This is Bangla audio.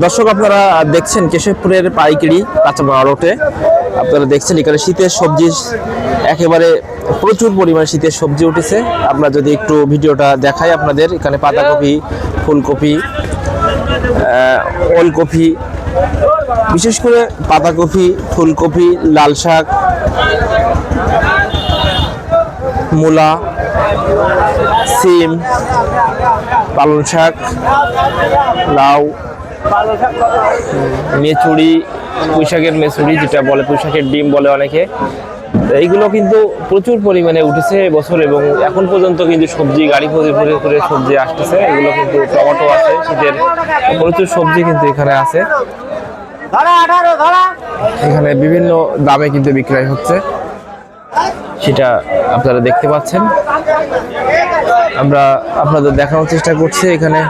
দর্শক আপনারা দেখছেন কেশবপুরের পাইকারি কাঁচামাল রোডে। আপনারা দেখছেন এখানে শীতের সবজি একেবারে প্রচুর পরিমাণে শীতের সবজি উঠেছে। আমরা যদি একটু ভিডিওটা দেখাই আপনাদের, এখানে পাতাকপি, ফুলকপি, ওলকপি, বিশেষ করে পাতাকপি, ফুলকপি, লাল শাক, মূলা, সিম, পালং শাক, লাউ, মেচুরি, পুঁইশাকের মেচুরি যেটা বলে, পুঁইশাকের ডিম বলে অনেকে। এইগুলো কিন্তু প্রচুর পরিমাণে উঠেছে এবছর এবং এখন পর্যন্ত কিন্তু সবজি গাড়ি ভরে করে সবজি আসতেছে। এগুলো কিন্তু টমেটো আছে, শীতের প্রচুর সবজি কিন্তু এখানে আছে। এখানে বিভিন্ন দামে কিন্তু বিক্রয় হচ্ছে, সেটা আপনারা দেখতে পাচ্ছেন। আমরা আপনাদের দেখানোর চেষ্টা করছি এখানে।